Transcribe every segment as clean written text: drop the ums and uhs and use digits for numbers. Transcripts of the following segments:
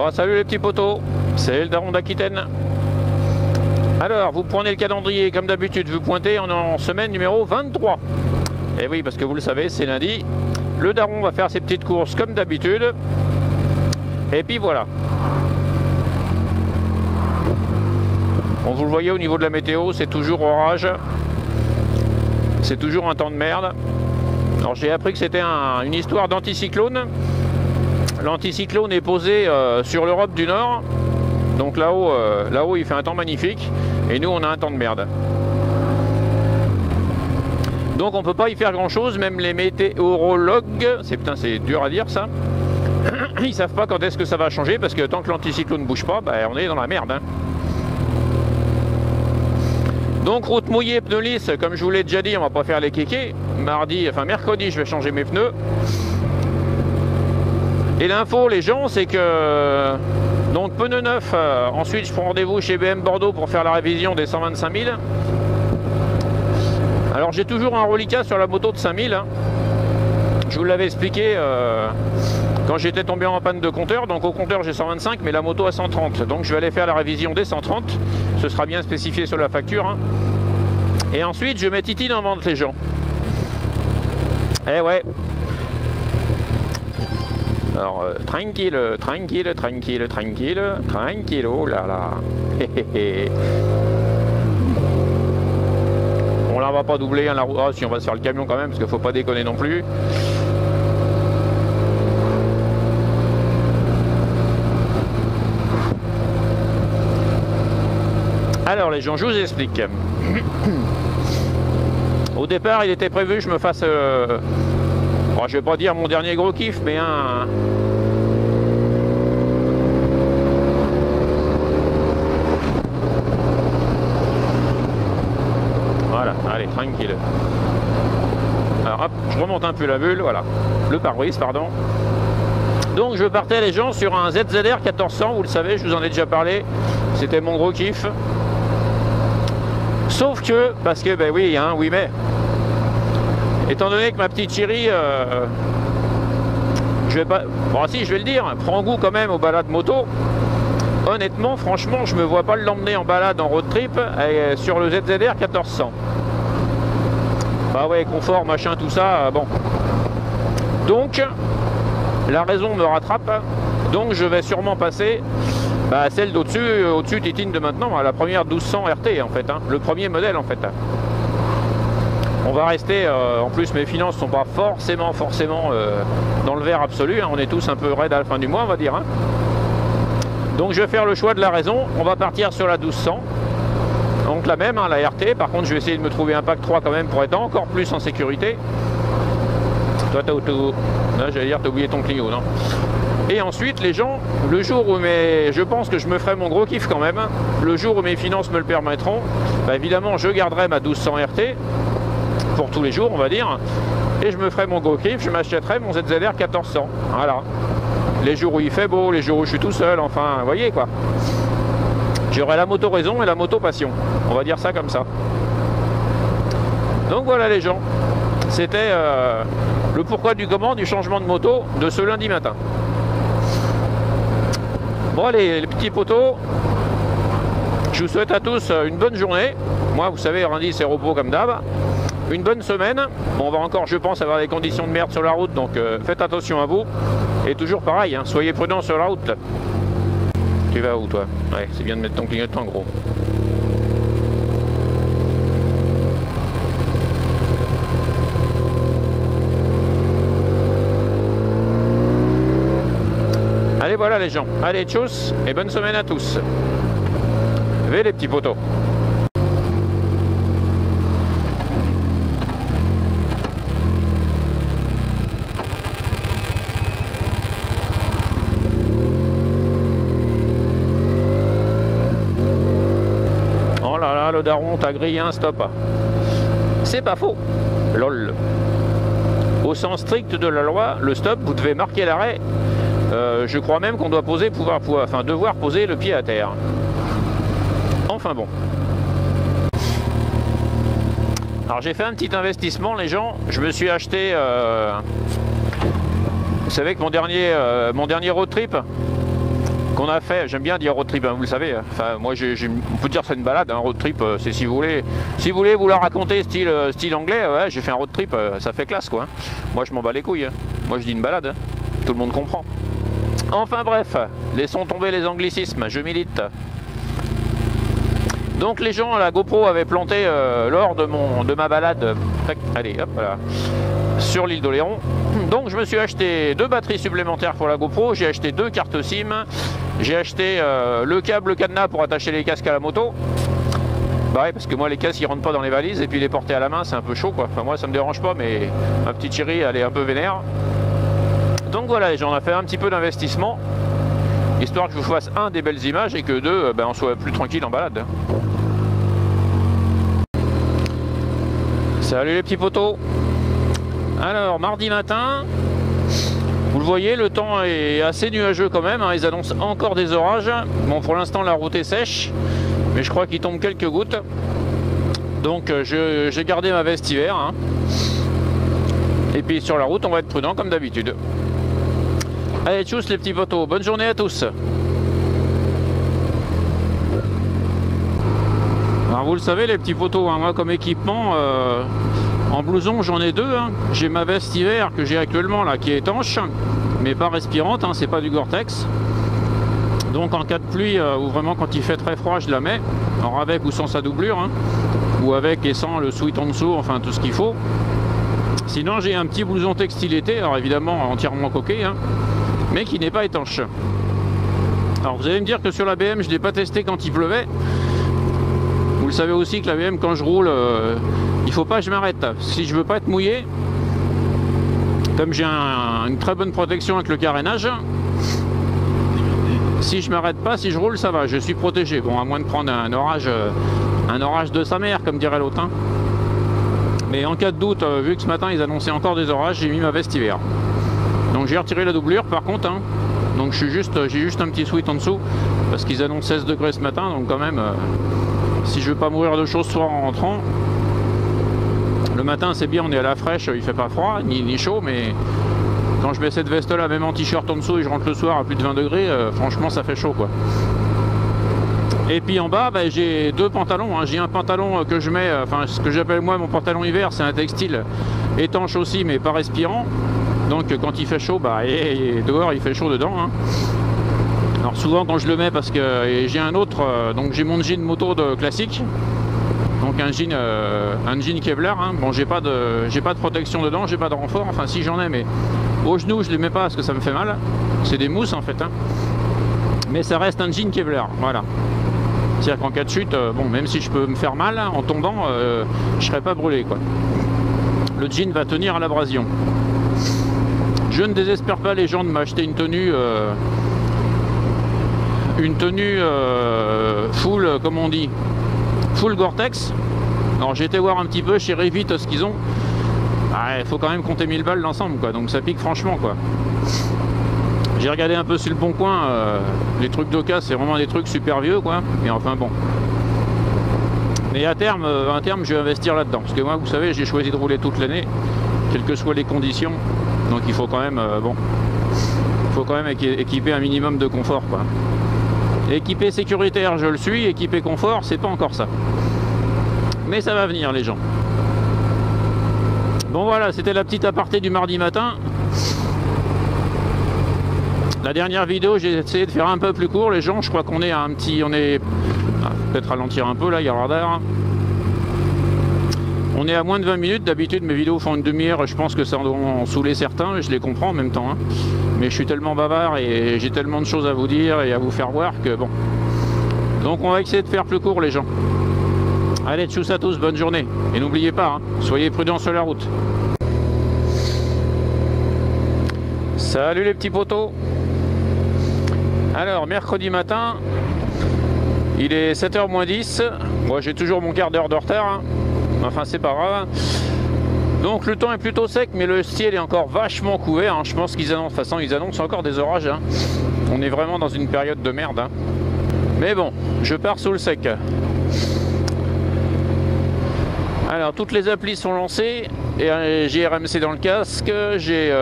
Bon, salut les petits potos, c'est le daron d'Aquitaine. Alors, vous prenez le calendrier comme d'habitude, vous pointez en semaine numéro 23. Et oui, parce que vous le savez, c'est lundi. Le daron va faire ses petites courses comme d'habitude. Et puis voilà. Bon, vous le voyez au niveau de la météo, c'est toujours orage. C'est toujours un temps de merde. Alors j'ai appris que c'était une histoire d'anticyclone. L'anticyclone est posé sur l'Europe du Nord. Donc là-haut, il fait un temps magnifique. Et nous, on a un temps de merde. Donc on peut pas y faire grand chose, même les météorologues, c'est dur à dire ça, ils savent pas quand est-ce que ça va changer, parce que tant que l'anticyclone ne bouge pas, bah, on est dans la merde. Hein. Donc route mouillée, pneus lisses, comme je vous l'ai déjà dit, on va pas faire les kékés. Mercredi, je vais changer mes pneus. Et l'info, les gens, c'est que donc pneus neufs, ensuite je prends rendez-vous chez BM Bordeaux pour faire la révision des 125 000. Alors j'ai toujours un reliquat sur la moto de 5000. Hein. Je vous l'avais expliqué quand j'étais tombé en panne de compteur. Donc au compteur j'ai 125 mais la moto à 130. Donc je vais aller faire la révision des 130. Ce sera bien spécifié sur la facture. Hein. Et ensuite je mets Titine en vente les gens. Eh ouais. Alors tranquille, oh là là. Bon là on va pas doubler hein, la roue. Ah si on va se faire le camion quand même parce qu'il faut pas déconner non plus. Alors les gens, je vous explique. Au départ il était prévu que je me fasse bon, je vais pas dire mon dernier gros kiff mais un voilà, allez, tranquille. Alors hop, je remonte un peu la bulle, voilà. Le pare-brise, pardon. Donc je partais les gens sur un ZZR 1400, vous le savez, je vous en ai déjà parlé. C'était mon gros kiff. Sauf que, parce que, ben oui, hein, oui mais, étant donné que ma petite chérie, je vais pas, bon si je vais le dire, prend goût quand même aux balades moto. Honnêtement, franchement, je me vois pas l'emmener en balade en road trip sur le ZZR 1400. Bah ouais, confort, machin, tout ça, bon. Donc, la raison me rattrape. Donc, je vais sûrement passer à celle d'au-dessus, au-dessus Titine de maintenant, à la première 1200 RT en fait, hein, le premier modèle en fait. On va rester, en plus mes finances sont pas forcément dans le vert absolu, hein, on est tous un peu raides à la fin du mois, on va dire. Hein. Donc je vais faire le choix de la raison, on va partir sur la 1200, donc la même, hein, la RT, par contre je vais essayer de me trouver un pack 3 quand même pour être encore plus en sécurité. Toi là j'allais dire t'as oublié ton Clio, non? Et ensuite les gens, le jour où je pense que je me ferai mon gros kiff quand même, le jour où mes finances me le permettront, bah évidemment je garderai ma 1200 RT, pour tous les jours on va dire, et je me ferai mon gros kiff, je m'achèterai mon ZZR 1400, voilà. Les jours où il fait beau, les jours où je suis tout seul, enfin, vous voyez quoi. J'aurai la moto raison et la moto passion. On va dire ça comme ça. Donc voilà les gens. C'était le pourquoi du comment du changement de moto de ce lundi matin. Bon allez, les petits potos. Je vous souhaite à tous une bonne journée. Moi, vous savez, lundi c'est repos comme d'hab. Une bonne semaine. Bon, on va encore, je pense, avoir des conditions de merde sur la route, donc faites attention à vous. Et toujours pareil, hein, soyez prudents sur la route. Tu vas où toi? Ouais, c'est bien de mettre ton clignotant gros. Allez voilà les gens, allez tchuss et bonne semaine à tous. Levez les petits potos. Le daron t'a grillé un stop. C'est pas faux. Lol. Au sens strict de la loi, le stop, vous devez marquer l'arrêt. Je crois même qu'on doit devoir poser le pied à terre. Enfin bon. Alors j'ai fait un petit investissement les gens. Je me suis acheté... vous savez que mon dernier road trip, qu'on a fait. J'aime bien dire road trip, hein, vous le savez. Enfin, moi, on peut dire c'est une balade, un road trip. C'est si vous voulez vous la raconter style anglais, ouais, j'ai fait un road trip, ça fait classe, quoi. Moi, je m'en bats les couilles. Hein. Moi, je dis une balade. Hein. Tout le monde comprend. Enfin bref, laissons tomber les anglicismes. Je milite. Donc les gens à la GoPro avaient planté lors de ma balade, allez hop voilà, sur l'île d'Oléron. Donc je me suis acheté 2 batteries supplémentaires pour la GoPro, j'ai acheté 2 cartes SIM, j'ai acheté le câble cadenas pour attacher les casques à la moto. Bah ouais, parce que moi les casques ils rentrent pas dans les valises et puis les porter à la main c'est un peu chaud quoi. Enfin moi ça me dérange pas mais ma petite chérie elle est un peu vénère. Donc voilà, j'en ai fait un petit peu d'investissement. Histoire que je vous fasse des belles images et que on soit plus tranquille en balade. Salut les petits potos. Alors mardi matin, vous le voyez, le temps est assez nuageux quand même, hein. Ils annoncent encore des orages. Bon, pour l'instant la route est sèche, mais je crois qu'il tombe quelques gouttes. Donc j'ai gardé ma veste hiver, hein. Et puis sur la route on va être prudent comme d'habitude. Allez, tchuss les petits potos, bonne journée à tous. Alors vous le savez les petits potos, hein, moi comme équipement, en blouson j'en ai 2. Hein. J'ai ma veste hiver que j'ai actuellement là qui est étanche, mais pas respirante, hein, c'est pas du Gore-Tex. Donc en cas de pluie, ou vraiment quand il fait très froid, je la mets, alors avec ou sans sa doublure, hein, ou avec et sans le sweat en dessous, enfin tout ce qu'il faut. Sinon j'ai un petit blouson textile été, alors évidemment entièrement coqué, hein, mais qui n'est pas étanche. Alors vous allez me dire que sur la BM je ne l'ai pas testé quand il pleuvait. Vous le savez aussi que la BM quand je roule, il faut pas que je m'arrête. Si je veux pas être mouillé, comme j'ai une très bonne protection avec le carénage, si je m'arrête pas, si je roule ça va, je suis protégé. Bon, à moins de prendre un orage de sa mère comme dirait l'autre. Hein. Mais en cas de doute, vu que ce matin ils annonçaient encore des orages, j'ai mis ma veste hiver. Donc j'ai retiré la doublure par contre, hein. Donc j'ai juste un petit sweat en dessous parce qu'ils annoncent 16 degrés ce matin, donc quand même si je veux pas mourir de chaud ce soir en rentrant, le matin c'est bien, on est à la fraîche, il fait pas froid ni chaud, mais quand je mets cette veste là même en t-shirt en dessous et je rentre le soir à plus de 20 degrés, franchement ça fait chaud quoi. Et puis en bas j'ai 2 pantalons, hein. J'ai un pantalon que je mets, enfin ce que j'appelle moi mon pantalon hiver, c'est un textile étanche aussi mais pas respirant. Donc quand il fait chaud, dehors il fait chaud dedans. Hein. Alors souvent quand je le mets parce que j'ai un autre, donc j'ai mon jean moto classique, donc un jean Kevlar. Hein. Bon j'ai pas de protection dedans, j'ai pas de renfort, enfin si j'en ai, mais au genou je les mets pas parce que ça me fait mal. C'est des mousses en fait, hein. Mais ça reste un jean Kevlar, voilà. C'est-à-dire qu'en cas de chute, bon même si je peux me faire mal en tombant, je serai pas brûlé quoi. Le jean va tenir à l'abrasion. Je ne désespère pas les gens de m'acheter une tenue full, comme on dit, full Gore-Tex. Alors j'ai été voir un petit peu chez Revit ce qu'ils ont. Il faut quand même compter 1000 balles l'ensemble quoi, donc ça pique franchement quoi. J'ai regardé un peu sur le bon coin, les trucs d'Oka c'est vraiment des trucs super vieux quoi, mais enfin bon. Mais à terme je vais investir là-dedans, parce que moi vous savez j'ai choisi de rouler toute l'année, quelles que soient les conditions. Donc il faut quand même, équiper un minimum de confort quoi. Équipé sécuritaire je le suis, équipé confort c'est pas encore ça. Mais ça va venir les gens. Bon voilà, c'était la petite aparté du mardi matin. La dernière vidéo j'ai essayé de faire un peu plus court les gens, je crois qu'on est à peut-être ralentir un peu là, il y a le radar. On est à moins de 20 minutes, d'habitude mes vidéos font une demi-heure, je pense que ça en saouler certains, et je les comprends en même temps. Hein. Mais je suis tellement bavard et j'ai tellement de choses à vous dire et à vous faire voir que bon. Donc on va essayer de faire plus court les gens. Allez, tchuss à tous, bonne journée. Et n'oubliez pas, hein, soyez prudents sur la route. Salut les petits potos. Alors, mercredi matin, il est 7h moins 10. Moi j'ai toujours mon quart d'heure de retard. Hein. Enfin c'est pas grave. Donc le temps est plutôt sec mais le ciel est encore vachement couvert, hein. Je pense qu'ils annoncent, de toute façon ils annoncent encore des orages, hein. On est vraiment dans une période de merde, hein. Mais bon, je pars sous le sec. Alors toutes les applis sont lancées et j'ai RMC dans le casque, j'ai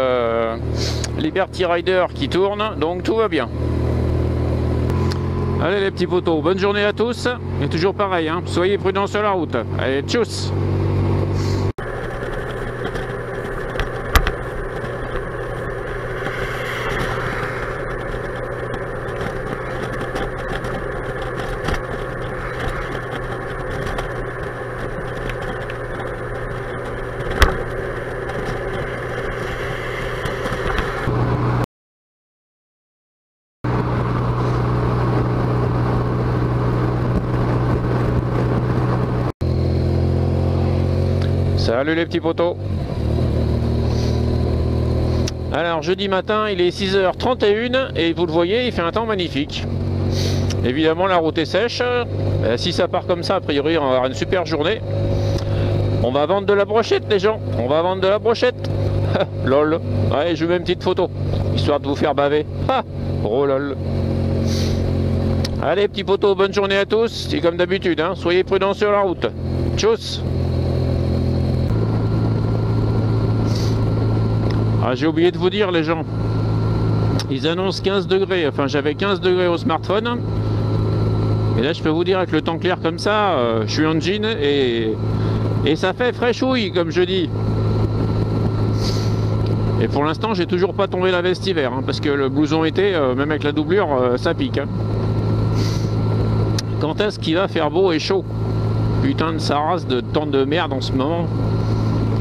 Liberty Rider qui tourne, donc tout va bien. Allez les petits potos, bonne journée à tous. Et toujours pareil, hein, soyez prudents sur la route. Allez, tchuss. Salut les petits potos. Alors jeudi matin il est 6h31 et vous le voyez il fait un temps magnifique. Évidemment la route est sèche. Si ça part comme ça a priori on va avoir une super journée. On va vendre de la brochette les gens. On va vendre de la brochette. Lol. Ouais, je vous mets une petite photo histoire de vous faire baver. Oh lol. Allez petits potos, bonne journée à tous. C'est comme d'habitude, hein. Soyez prudents sur la route. Tchuss. Ah, j'ai oublié de vous dire les gens, ils annoncent 15 degrés, enfin j'avais 15 degrés au smartphone, et là je peux vous dire avec le temps clair comme ça, je suis en jean et ça fait fraîchouille comme je dis. Et pour l'instant j'ai toujours pas tombé la veste hiver, hein, parce que le blouson été, même avec la doublure, ça pique. Hein. Quand est-ce qu'il va faire beau et chaud? Putain de sa race de temps de merde en ce moment.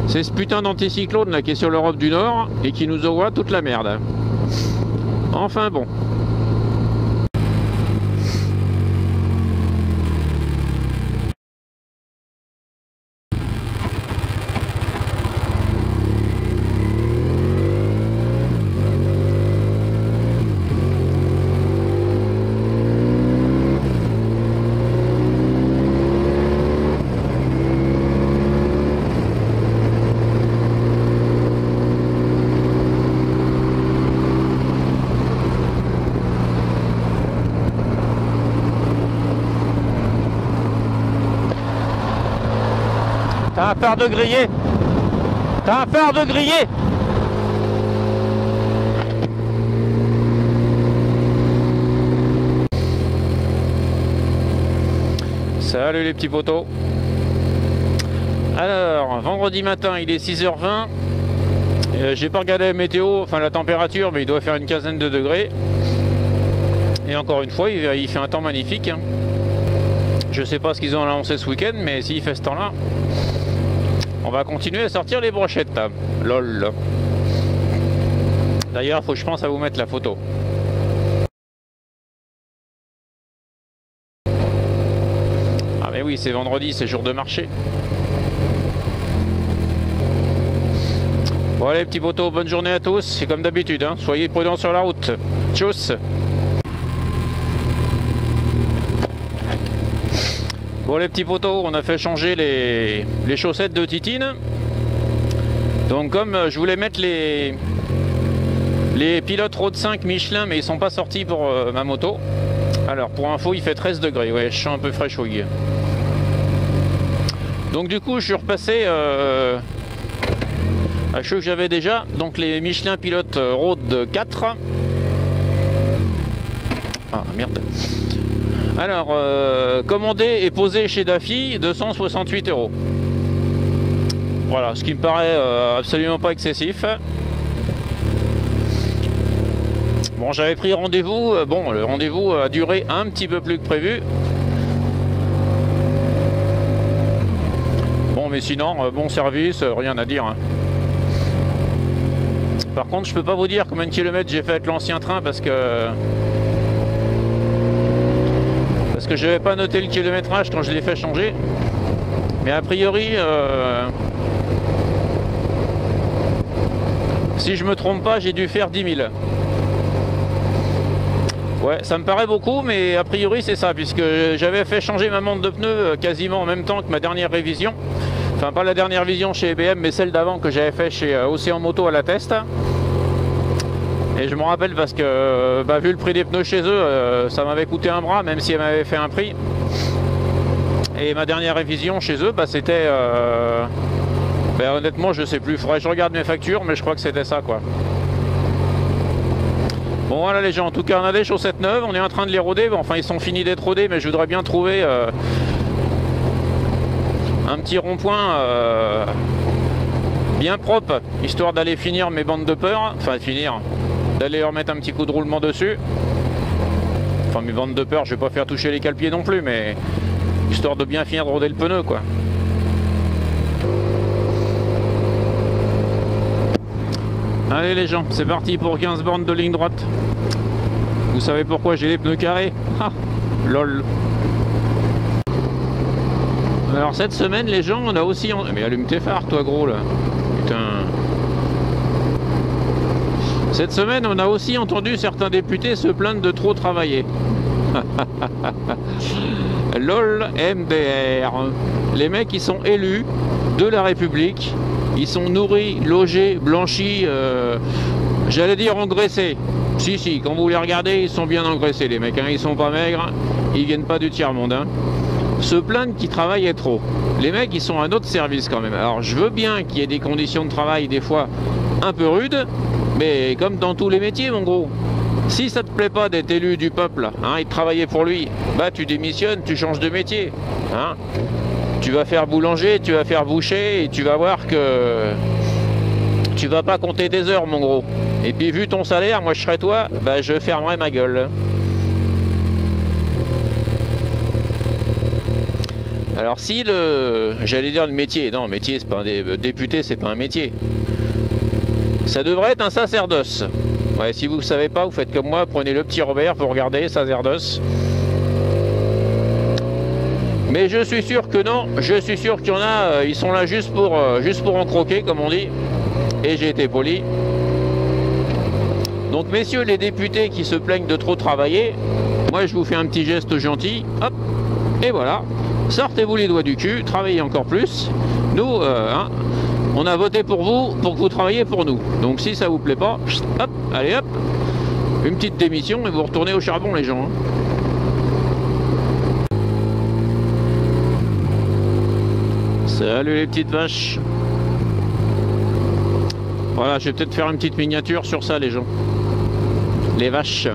C'est ce putain d'anticyclone là qui est sur l'Europe du Nord et qui nous envoie toute la merde. Enfin bon. T'as peur de griller? T'as peur de griller? Salut les petits potos. Alors, vendredi matin, il est 6h20. J'ai pas regardé la météo, enfin la température, mais il doit faire une quinzaine de degrés. Et encore une fois, il fait un temps magnifique. Hein. Je sais pas ce qu'ils ont annoncé ce week-end, mais s'il fait ce temps-là, on va continuer à sortir les brochettes. Là. Lol. D'ailleurs, il faut que je pense à vous mettre la photo. Ah mais oui, c'est vendredi, c'est jour de marché. Bon allez petits potos, bonne journée à tous. C'est comme d'habitude, hein. Soyez prudents sur la route. Tchuss. Bon les petits potos, on a fait changer les chaussettes de Titine. Donc comme je voulais mettre les pilotes Road 5 Michelin, mais ils sont pas sortis pour ma moto. Alors pour info il fait 13 degrés, ouais je suis un peu fraîchouille. Donc du coup je suis repassé à ceux que j'avais déjà, donc les Michelin Pilote Road 4. Ah merde. Alors, commandé et posé chez Daffy, 268 €. Voilà, ce qui me paraît absolument pas excessif. Bon, j'avais pris rendez-vous. Bon, le rendez-vous a duré un petit peu plus que prévu. Bon, mais sinon, bon service, rien à dire. Hein. Par contre, je peux pas vous dire combien de kilomètres j'ai fait avec l'ancien train parce que je n'avais pas noté le kilométrage quand je l'ai fait changer. Mais a priori, si je me trompe pas, j'ai dû faire 10 000. Ouais, ça me paraît beaucoup, mais a priori c'est ça, puisque j'avais fait changer ma montre de pneus quasiment en même temps que ma dernière révision. Enfin, pas la dernière révision chez EBM, mais celle d'avant que j'avais fait chez Océan Moto à la Teste. Et je me rappelle parce que, vu le prix des pneus chez eux, ça m'avait coûté un bras, même si elle m'avait fait un prix. Et ma dernière révision chez eux, c'était... honnêtement, je sais plus. Faudrait que je regarde mes factures, mais je crois que c'était ça, quoi. Bon voilà les gens, en tout cas on a des chaussettes neuves, on est en train de les roder, bon, enfin ils sont finis d'être rodés, mais je voudrais bien trouver un petit rond-point bien propre, histoire d'aller finir mes bandes de peur, enfin d'aller leur mettre un petit coup de roulement dessus. Enfin mes bandes de peur, je vais pas faire toucher les cale-pieds non plus, mais histoire de bien finir de roder le pneu quoi. Allez les gens, c'est parti pour 15 bornes de ligne droite. Vous savez pourquoi j'ai les pneus carrés? Ah, lol. Alors cette semaine les gens, on a aussi... Mais allume tes phares toi gros là. Putain. Cette semaine on a aussi entendu certains députés se plaindre de trop travailler. LOL MDR. Les mecs ils sont élus de la République. Ils sont nourris, logés, blanchis, j'allais dire engraissés. Si, quand vous les regardez, ils sont bien engraissés les mecs, hein. Ils sont pas maigres, ils viennent pas du tiers-monde. Hein. Se plaindre qu'ils travaillent trop. Les mecs, ils sont à notre service quand même. Alors je veux bien qu'il y ait des conditions de travail des fois un peu rudes, mais comme dans tous les métiers mon gros. Si ça te plaît pas d'être élu du peuple, hein, et de travailler pour lui, bah tu démissionnes, tu changes de métier. Hein. Tu vas faire boulanger, tu vas faire boucher et tu vas voir que tu vas pas compter tes heures mon gros. Et puis vu ton salaire, moi je serais toi, bah je fermerais ma gueule. Alors si j'allais dire le métier, non métier c'est pas un député, c'est pas un métier. Ça devrait être un sacerdoce. Ouais, si vous ne savez pas, vous faites comme moi, prenez le petit Robert pour regarder sacerdoce. Mais je suis sûr que non, je suis sûr qu'il y en a, ils sont là juste pour en croquer, comme on dit. Et j'ai été poli. Donc messieurs les députés qui se plaignent de trop travailler, moi je vous fais un petit geste gentil, hop, et voilà. Sortez-vous les doigts du cul, travaillez encore plus. Nous, hein, on a voté pour vous, pour que vous travailliez pour nous. Donc si ça vous plaît pas, hop, allez hop, une petite démission et vous retournez au charbon les gens. Hein. Salut les petites vaches. Voilà, je vais peut-être faire une petite miniature sur ça les gens. Les vaches.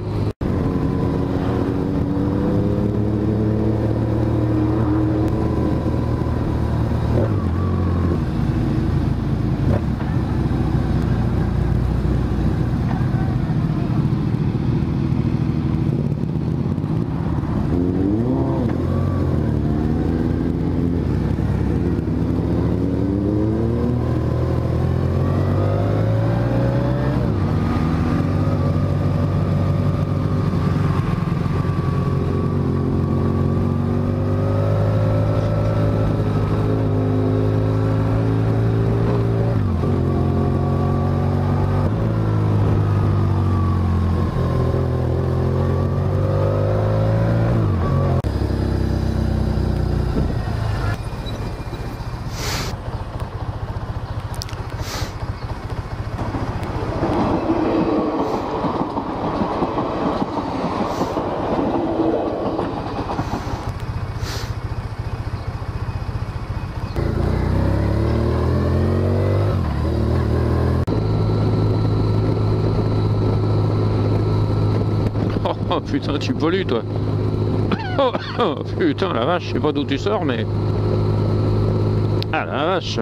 Oh putain, tu pollues toi. Oh putain la vache, je sais pas d'où tu sors mais... Ah la vache.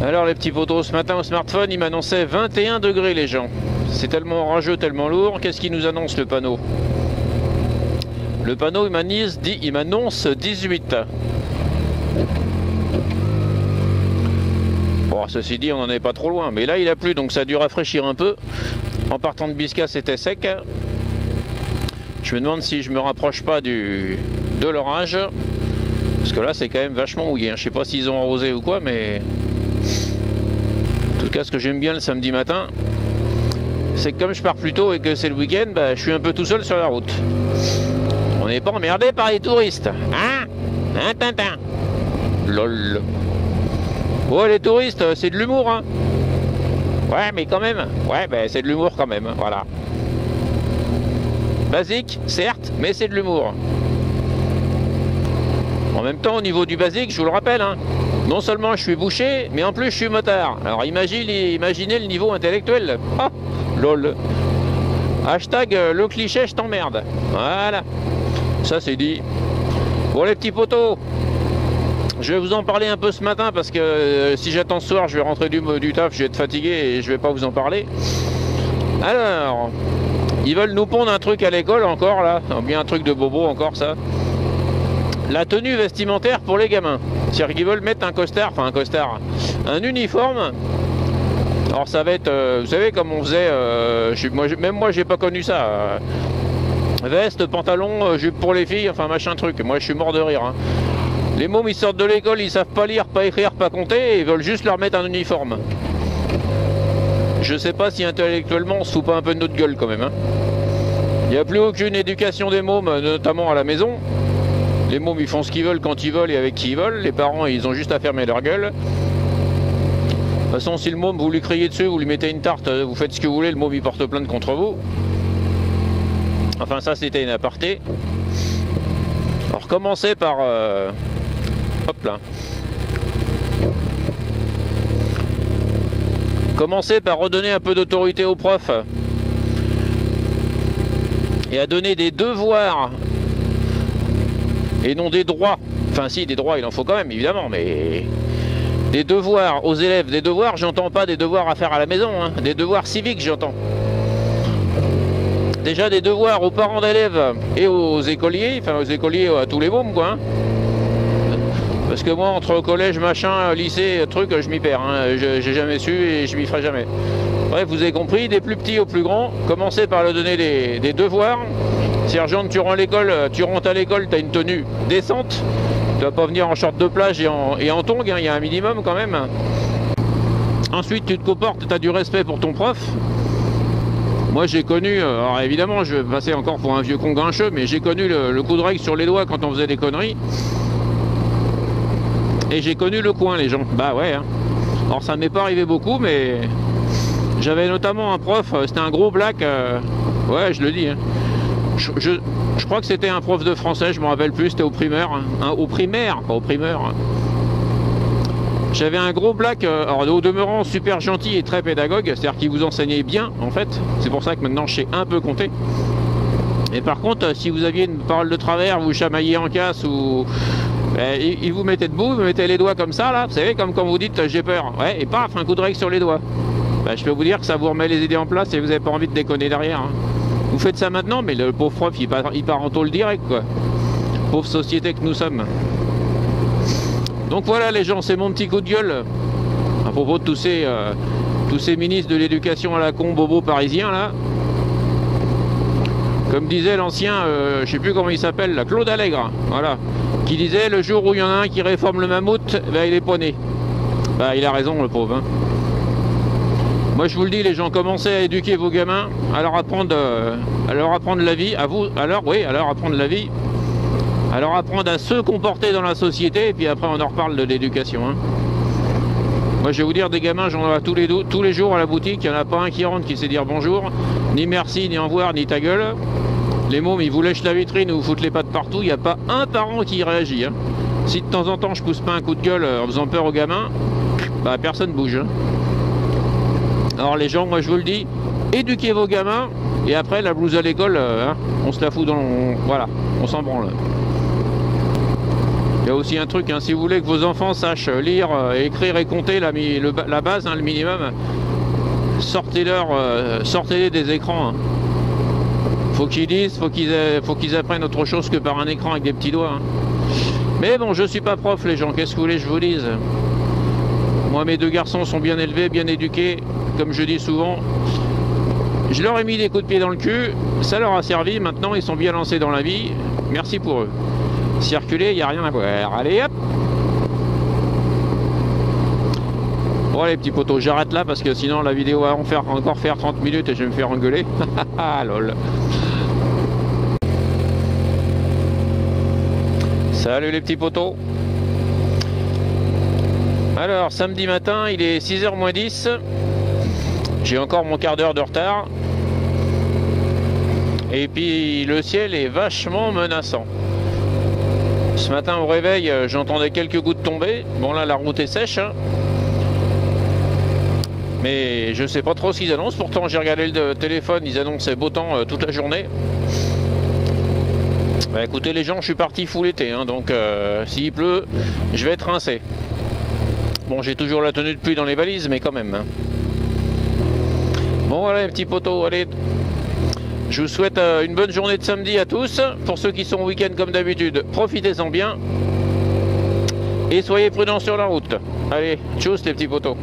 Alors les petits potos, ce matin au smartphone il m'annonçait 21 degrés les gens. C'est tellement orageux, tellement lourd. Qu'est-ce qu'il nous annonce le panneau? Le panneau il m'annonce 18. Bon ceci dit on n'en est pas trop loin. Mais là il a plu donc ça a dû rafraîchir un peu. En partant de Bisca c'était sec. Je me demande si je me rapproche pas de l'orage. Parce que là c'est quand même vachement mouillé. Je sais pas s'ils ont arrosé ou quoi mais... En tout cas ce que j'aime bien le samedi matin, c'est que comme je pars plus tôt et que c'est le week-end, bah, je suis un peu tout seul sur la route. On n'est pas emmerdé par les touristes. Hein? Hein, Tintin? Lol. Ouais les touristes c'est de l'humour hein. Ouais mais quand même, ouais ben c'est de l'humour quand même, voilà. Basique, certes, mais c'est de l'humour. En même temps au niveau du basique, je vous le rappelle, hein, non seulement je suis boucher, mais en plus je suis motard. Alors imaginez le niveau intellectuel. Ah, lol. Hashtag le cliché je t'emmerde. Voilà, ça c'est dit. Bon les petits potos, je vais vous en parler un peu ce matin parce que si j'attends ce soir je vais rentrer du taf, je vais être fatigué et je vais pas vous en parler. Alors, ils veulent nous pondre un truc à l'école encore là, bien un truc de bobo encore ça. La tenue vestimentaire pour les gamins. C'est-à-dire qu'ils veulent mettre un costard, un uniforme. Alors ça va être, vous savez comme on faisait, même moi j'ai pas connu ça. Veste, pantalon, jupe pour les filles, enfin machin truc. Moi je suis mort de rire. Hein. Les mômes ils sortent de l'école, ils savent pas lire, pas écrire, pas compter, et ils veulent juste leur mettre un uniforme. Je sais pas si intellectuellement on se fout pas un peu de notre gueule quand même. Hein. Il n'y a plus aucune éducation des mômes, notamment à la maison. Les mômes ils font ce qu'ils veulent quand ils veulent et avec qui ils veulent. Les parents ils ont juste à fermer leur gueule. De toute façon si le môme vous lui criez dessus, vous lui mettez une tarte, vous faites ce que vous voulez, le môme il porte plainte contre vous. Enfin ça c'était une aparté. Alors commencez par... hop là. Commencez par redonner un peu d'autorité aux profs. Et à donner des devoirs. Et non des droits. Enfin si, des droits il en faut quand même évidemment, mais... Des devoirs aux élèves. Des devoirs, j'entends pas des devoirs à faire à la maison. Hein. Des devoirs civiques j'entends. Déjà des devoirs aux parents d'élèves et aux écoliers. Enfin aux écoliers, à tous les mômes quoi. Hein. Parce que moi entre collège, machin, lycée, truc, je m'y perds. Hein. J'ai jamais su et je m'y ferai jamais. Bref, vous avez compris, des plus petits aux plus grands. Commencez par leur donner des devoirs. Sergent, tu rentres à l'école, tu as une tenue décente. Tu vas pas venir en short de plage et en tongs, hein, il y a un minimum quand même. Ensuite, tu te comportes, tu as du respect pour ton prof. Moi, j'ai connu, alors évidemment, je vais passer encore pour un vieux con grincheux, mais j'ai connu le coup de règle sur les doigts quand on faisait des conneries. Et j'ai connu le coin, les gens. Bah ouais. Hein. Alors, ça ne m'est pas arrivé beaucoup, mais j'avais notamment un prof, c'était un gros black. Ouais, je le dis. Hein. Je crois que c'était un prof de français, je me rappelle plus, c'était au primaire. Hein, au primaire, pas au primeur. Hein. J'avais un gros black, alors au demeurant super gentil et très pédagogue, c'est-à-dire qu'il vous enseignait bien en fait. C'est pour ça que maintenant je sais un peu compter. Et par contre, si vous aviez une parole de travers, vous chamaillez en casse ou... il vous mettait debout, vous mettez les doigts comme ça là, vous savez, comme quand vous dites j'ai peur. Ouais, et paf, un coup de règle sur les doigts. Bah, je peux vous dire que ça vous remet les idées en place et vous n'avez pas envie de déconner derrière. Hein. Vous faites ça maintenant, mais le pauvre prof, il part en tôle direct, quoi. Pauvre société que nous sommes. Donc voilà, les gens, c'est mon petit coup de gueule à propos de tous ces ministres de l'éducation à la con, bobo parisien, là. Comme disait l'ancien, je sais plus comment il s'appelle, là, Claude Allègre, voilà, qui disait, le jour où il y en a un qui réforme le mammouth, ben, il est poney. Bah, il a raison, le pauvre, hein. Moi je vous le dis, les gens, commencez à éduquer vos gamins, à leur apprendre la vie, à leur apprendre la vie, à leur apprendre à se comporter dans la société, et puis après on en reparle de l'éducation. Hein. Moi je vais vous dire, des gamins, j'en ai tous les jours à la boutique, il n'y en a pas un qui rentre qui sait dire bonjour, ni merci, ni au revoir, ni ta gueule. Les mômes ils vous lèchent la vitrine ou vous foutent les pattes partout, il n'y a pas un parent qui réagit. Hein. Si de temps en temps je pousse pas un coup de gueule en faisant peur aux gamins, bah personne bouge. Hein. Alors les gens, moi je vous le dis, éduquez vos gamins, et après la blouse à l'école, hein, on se la fout voilà, on s'en branle. Il y a aussi un truc, hein, si vous voulez que vos enfants sachent lire, écrire et compter, la base, hein, le minimum, sortez-les des écrans. Hein. Faut qu'ils lisent, faut qu'ils apprennent autre chose que par un écran avec des petits doigts. Hein. Mais bon, je suis pas prof les gens, qu'est-ce que vous voulez que je vous dise? Moi mes deux garçons sont bien élevés, bien éduqués, comme je dis souvent. Je leur ai mis des coups de pied dans le cul, ça leur a servi, maintenant ils sont bien lancés dans la vie, merci pour eux. Circuler, il n'y a rien à voir. Allez hop. Bon les petits potos, j'arrête là parce que sinon la vidéo va encore faire 30 minutes et je vais me faire engueuler. Ah lol. Salut les petits potos. Alors samedi matin, il est 6h moins 10. J'ai encore mon quart d'heure de retard. Et puis le ciel est vachement menaçant. Ce matin au réveil, j'entendais quelques gouttes tomber. Bon là la route est sèche. Hein. Mais je sais pas trop ce qu'ils annoncent. Pourtant j'ai regardé le téléphone, ils annonçaient beau temps toute la journée. Bah écoutez les gens, je suis parti full été, hein, donc s'il pleut, je vais être rincé. Bon, j'ai toujours la tenue de pluie dans les valises, mais quand même. Hein. Bon voilà les petits potos, allez. Je vous souhaite une bonne journée de samedi à tous. Pour ceux qui sont au week-end comme d'habitude, profitez-en bien. Et soyez prudents sur la route. Allez, tchuss les petits potos.